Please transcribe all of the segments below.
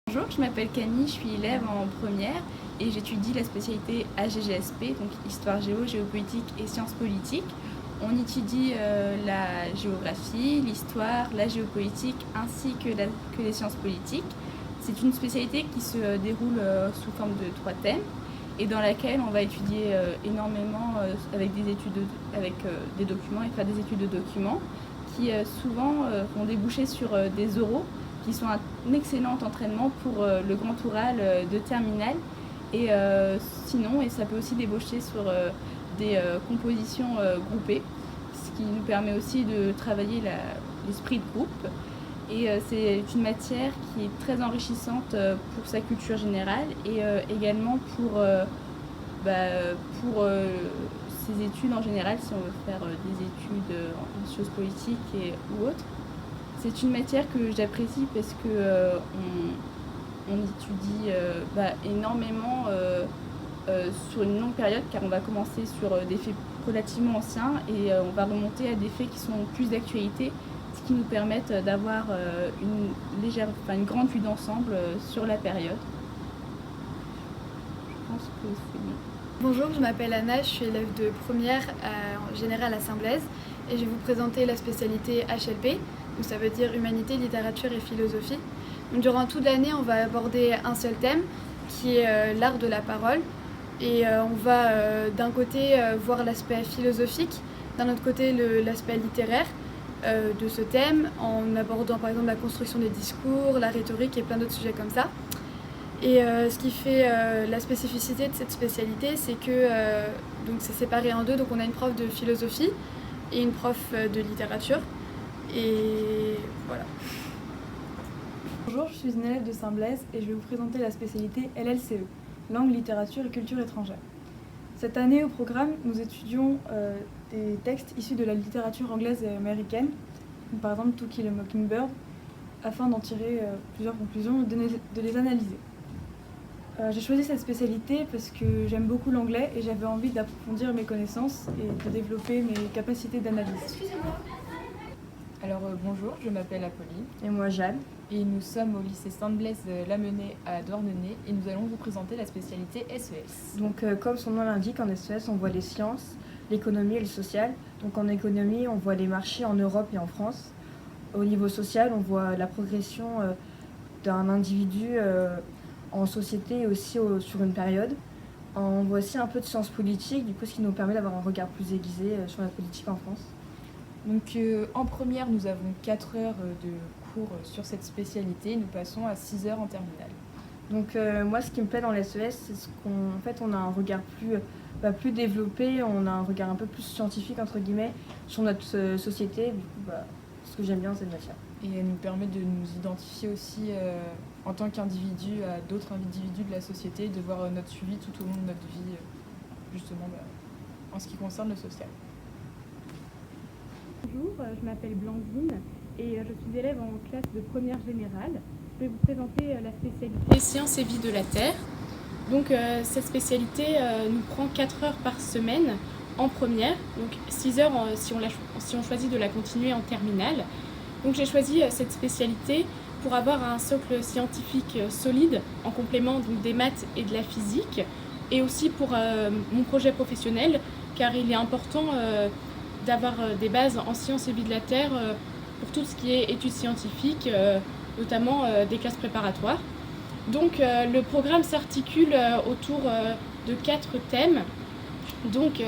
Bonjour, je m'appelle Camille, je suis élève en première et j'étudie la spécialité AGGSP, donc Histoire Géo, Géopolitique et Sciences Politiques. On étudie la géographie, l'histoire, la géopolitique ainsi que les sciences politiques. C'est une spécialité qui se déroule sous forme de 3 thèmes et dans laquelle on va étudier énormément avec des documents et faire des études de documents qui souvent vont déboucher sur des oraux qui sont un excellent entraînement pour le grand oral de terminale. Et sinon, et ça peut aussi déboucher sur des compositions groupées, ce qui nous permet aussi de travailler l'esprit de groupe. Et c'est une matière qui est très enrichissante pour sa culture générale et également pour ses études en général, si on veut faire des études en sciences politiques ou autres. C'est une matière que j'apprécie parce que on étudie énormément sur une longue période, car on va commencer sur des faits relativement anciens et on va remonter à des faits qui sont plus d'actualité, ce qui nous permettent d'avoir une grande vue d'ensemble sur la période. Je pense que c'est bon. Bonjour, je m'appelle Anna, je suis élève de première en général à Saint-Blaise et je vais vous présenter la spécialité HLP, donc ça veut dire Humanité, Littérature et Philosophie. Donc, durant toute l'année, on va aborder un seul thème qui est l'art de la parole et on va d'un côté voir l'aspect philosophique, d'un autre côté l'aspect littéraire de ce thème en abordant par exemple la construction des discours, la rhétorique et plein d'autres sujets comme ça. Et ce qui fait la spécificité de cette spécialité, c'est que donc c'est séparé en deux. Donc on a une prof de philosophie et une prof de littérature. Et voilà. Bonjour, je suis une élève de Saint-Blaise et je vais vous présenter la spécialité LLCE, Langue, Littérature et Culture étrangère. Cette année au programme, nous étudions des textes issus de la littérature anglaise et américaine, comme par exemple To Kill a Mockingbird, afin d'en tirer plusieurs conclusions et de les analyser. J'ai choisi cette spécialité parce que j'aime beaucoup l'anglais et j'avais envie d'approfondir mes connaissances et de développer mes capacités d'analyse. Excusez-moi. Alors bonjour, je m'appelle Apolline. Et moi Jeanne. Et nous sommes au lycée Sainte-Blaise-Lamennais à Douarnenez et nous allons vous présenter la spécialité SES. Donc comme son nom l'indique, en SES on voit les sciences, l'économie et le social. Donc en économie on voit les marchés en Europe et en France. Au niveau social on voit la progression d'un individu en société et aussi sur une période. On voit aussi un peu de sciences politiques, du coup ce qui nous permet d'avoir un regard plus aiguisé sur la politique en France. Donc en première, nous avons 4 heures de cours sur cette spécialité. Nous passons à 6 heures en terminale. Donc moi ce qui me plaît dans l'SES, c'est qu'en fait on a un regard plus développé, on a un regard un peu plus scientifique entre guillemets sur notre société. Du coup ce que j'aime bien cette matière. Et elle nous permet de nous identifier aussi en tant qu'individu à d'autres individus de la société, de voir notre suivi tout au long de notre vie, justement en ce qui concerne le social. Bonjour, je m'appelle Blandine et je suis élève en classe de première générale. Je vais vous présenter la spécialité Sciences et vie de la Terre. Donc cette spécialité nous prend 4 heures par semaine en première, donc 6 heures si on choisit de la continuer en terminale. Donc j'ai choisi cette spécialité pour avoir un socle scientifique solide en complément donc, des maths et de la physique, et aussi pour mon projet professionnel, car il est important d'avoir des bases en sciences et vie de la Terre pour tout ce qui est études scientifiques, notamment des classes préparatoires. Donc le programme s'articule autour de 4 thèmes, donc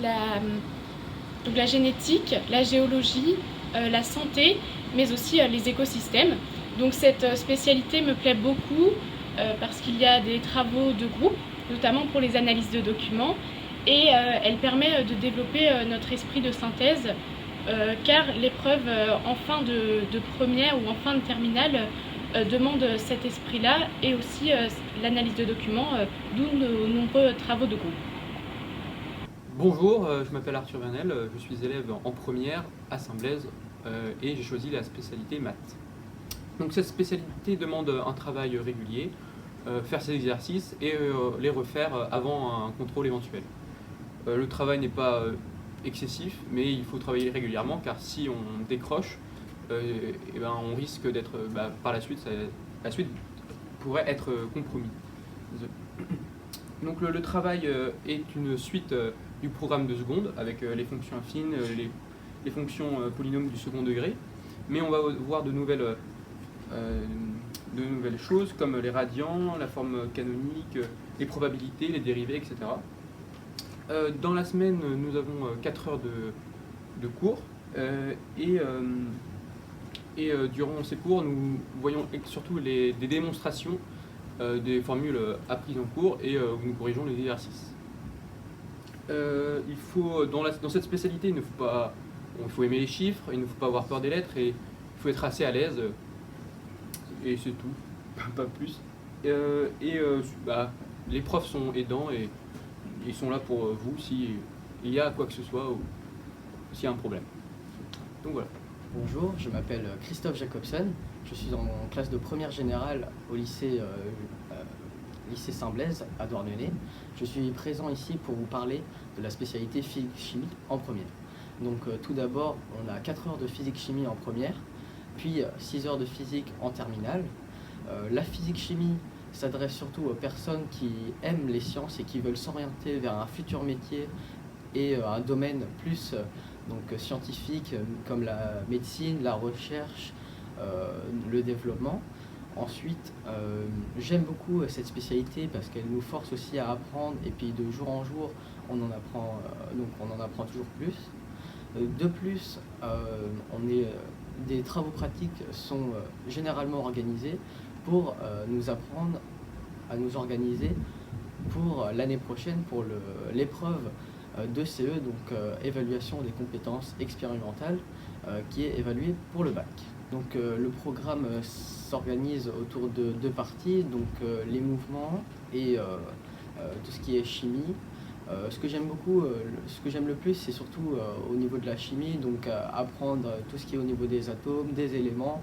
la génétique, la géologie, la santé, mais aussi les écosystèmes. Donc cette spécialité me plaît beaucoup parce qu'il y a des travaux de groupe, notamment pour les analyses de documents, et elle permet de développer notre esprit de synthèse, car l'épreuve en fin de première ou en fin de terminale demande cet esprit-là et aussi l'analyse de documents, d'où nos nombreux travaux de groupe. Bonjour, je m'appelle Arthur Vernel, je suis élève en première à Saint-Blaise et j'ai choisi la spécialité maths. Donc cette spécialité demande un travail régulier, faire ses exercices et les refaire avant un contrôle éventuel. Le travail n'est pas excessif, mais il faut travailler régulièrement car si on décroche, on risque d'être par la suite pourraient être compromis. Donc le travail est une suite du programme de seconde avec les fonctions affines, les fonctions polynômes du second degré, mais on va voir de nouvelles choses comme les radians, la forme canonique, les probabilités, les dérivés, etc. Dans la semaine, nous avons 4 heures de cours et durant ces cours, nous voyons surtout des démonstrations des formules apprises en cours et nous corrigeons les exercices. Dans cette spécialité, il faut aimer les chiffres, il ne faut pas avoir peur des lettres et il faut être assez à l'aise. Et c'est tout, pas plus. Les profs sont aidants et ils sont là pour vous s'il y a quoi que ce soit ou s'il y a un problème. Donc voilà. Bonjour, je m'appelle Christophe Jacobson, je suis en classe de première générale au lycée Saint-Blaise à Douarnenez. Je suis présent ici pour vous parler de la spécialité physique-chimie en première. Donc tout d'abord, on a 4 heures de physique-chimie en première, puis 6 heures de physique en terminale. La physique-chimie s'adresse surtout aux personnes qui aiment les sciences et qui veulent s'orienter vers un futur métier et un domaine plus scientifique comme la médecine, la recherche, le développement. Ensuite, j'aime beaucoup cette spécialité parce qu'elle nous force aussi à apprendre et puis de jour en jour on en apprend toujours plus. De plus, des travaux pratiques sont généralement organisés pour nous apprendre à nous organiser pour l'année prochaine pour l'épreuve de CE, donc évaluation des compétences expérimentales, qui est évaluée pour le bac. Donc le programme s'organise autour de 2 parties, donc les mouvements et tout ce qui est chimie. Ce que j'aime le plus, c'est surtout au niveau de la chimie, donc apprendre tout ce qui est au niveau des atomes, des éléments,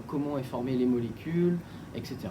comment est formées les molécules, etc.